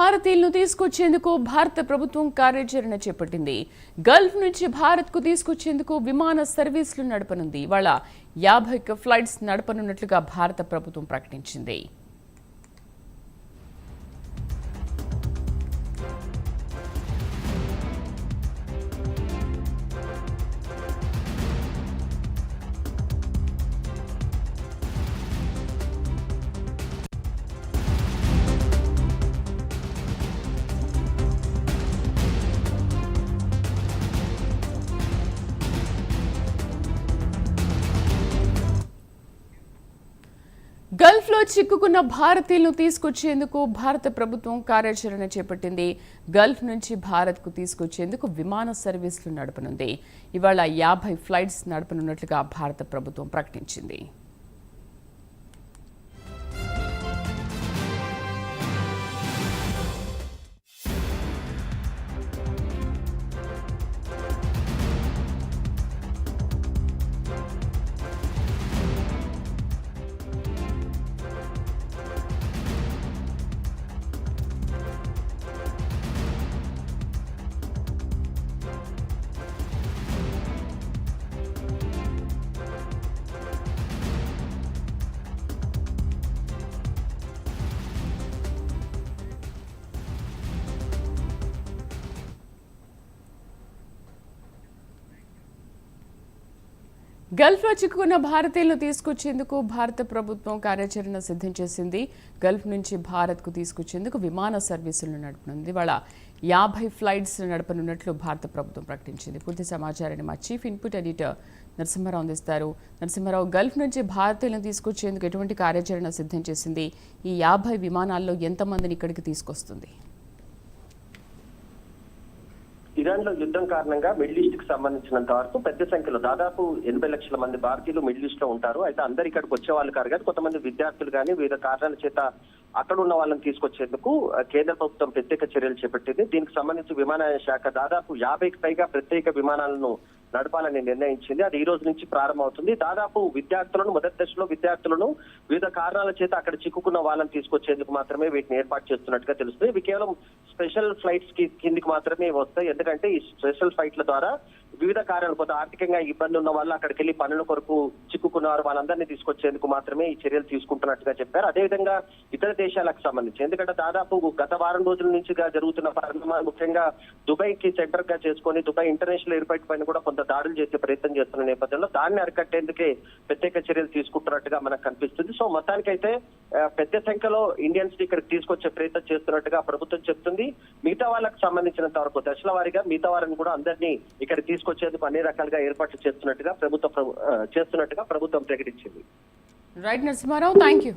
భారతీయులను తీసుకొచ్చేందుకు భారత ప్రభుత్వం కార్యాచరణ చేపట్టింది. గల్ఫ్ నుంచి భారత్కు తీసుకొచ్చేందుకు విమాన సర్వీసులు నడపనుంది. ఇవాళ 50 ఫ్లైట్స్ నడపనున్నట్లుగా భారత ప్రభుత్వం ప్రకటించింది. గల్ఫ్లో చిక్కుకున్న భారతీయులను తీసుకొచ్చేందుకు భారత ప్రభుత్వం కార్యాచరణ చేపట్టింది. గల్ఫ్ నుంచి భారత్కు తీసుకొచ్చేందుకు విమాన సర్వీసులు నడపనుంది. ఇవాళ 50 ఫ్లైట్స్ నడపనున్నట్లుగా భారత ప్రభుత్వం ప్రకటించింది. గల్ఫ్లో చిక్కుకున్న భారతీయులను తీసుకొచ్చేందుకు భారత ప్రభుత్వం కార్యాచరణ సిద్ధం చేసింది. గల్ఫ్ నుంచి భారత్కు తీసుకొచ్చేందుకు విమాన సర్వీసులను నడపనుంది. ఇవాళ 50 ఫ్లైట్స్ నడపనున్నట్లు భారత ప్రభుత్వం ప్రకటించింది. పూర్తి సమాచారాన్ని మా చీఫ్ ఇన్పుట్ ఎడిటర్ నరసింహారావు అందిస్తారు. నరసింహారావు, గల్ఫ్ నుంచి భారతీయులను తీసుకొచ్చేందుకు ఎటువంటి కార్యాచరణ సిద్ధం చేసింది? ఈ 50 విమానాల్లో ఎంతమందిని ఇక్కడికి తీసుకొస్తుంది? ఇరాన్ లో యుద్ధం కారణంగా మిడిల్ ఈస్ట్ కి సంబంధించినంత వరకు పెద్ద సంఖ్యలో దాదాపు 80 లక్షల మంది భారతీయులు మిడిల్ ఈస్ట్ లో ఉంటారు. అయితే అందరు ఇక్కడికి వచ్చే వాళ్ళు కాదు కానీ కొంతమంది విద్యార్థులు కానీ వివిధ కారణాల చేత అక్కడ ఉన్న వాళ్ళని తీసుకొచ్చేందుకు కేంద్ర ప్రభుత్వం ప్రత్యేక చర్యలు చేపట్టింది. దీనికి సంబంధించి విమానయాన శాఖ దాదాపు 50కి పైగా ప్రత్యేక విమానాలను నడపాలని నిర్ణయించింది. అది ఈ రోజు నుంచి ప్రారంభమవుతుంది. దాదాపు మొదటి దశలో విద్యార్థులను వివిధ కారణాల చేత అక్కడ చిక్కుకున్న వాళ్ళని తీసుకొచ్చేందుకు మాత్రమే వీటిని ఏర్పాటు చేస్తున్నట్టుగా తెలుస్తుంది. ఇవి కేవలం స్పెషల్ ఫ్లైట్స్ కిందికి మాత్రమే వస్తాయి. ఎందుకంటే ఈ స్పెషల్ ఫ్లైట్ల ద్వారా వివిధ కారణాలు కొంత ఆర్థికంగా ఇబ్బంది ఉన్న వాళ్ళు అక్కడికి వెళ్లి పనుల కొరకు చిక్కుకున్నారు వాళ్ళందరినీ తీసుకొచ్చేందుకు మాత్రమే ఈ చర్యలు తీసుకుంటున్నట్టుగా చెప్పారు. అదేవిధంగా ఇతర దేశాలకు సంబంధించి ఎందుకంటే దాదాపు గత వారం రోజుల నుంచి జరుగుతున్న పరిణామాలు ముఖ్యంగా దుబాయ్ కి సెంటర్ గా చేసుకొని దుబాయ్ ఇంటర్నేషనల్ ఎయిర్పోర్ట్ పైన కూడా కొంత దాడులు చేసే ప్రయత్నం చేస్తున్న నేపథ్యంలో దాన్ని అరికట్టేందుకే ప్రత్యేక చర్యలు తీసుకుంటున్నట్టుగా మనకు కనిపిస్తుంది. సో మొత్తానికైతే పెద్ద సంఖ్యలో ఇండియన్స్ ఇక్కడికి తీసుకొచ్చే ప్రయత్నం చేస్తున్నట్టుగా ప్రభుత్వం చెప్తుంది. మిగతా వాళ్ళకి సంబంధించినంత వరకు దశల వారీగా మిగతా వారిని కూడా అందరినీ ఇక్కడ తీసుకొచ్చేందుకు అన్ని రకాలుగా ఏర్పాట్లు చేస్తున్నట్టుగా ప్రభుత్వం ప్రకటించింది. Right Narasimharao, thank you.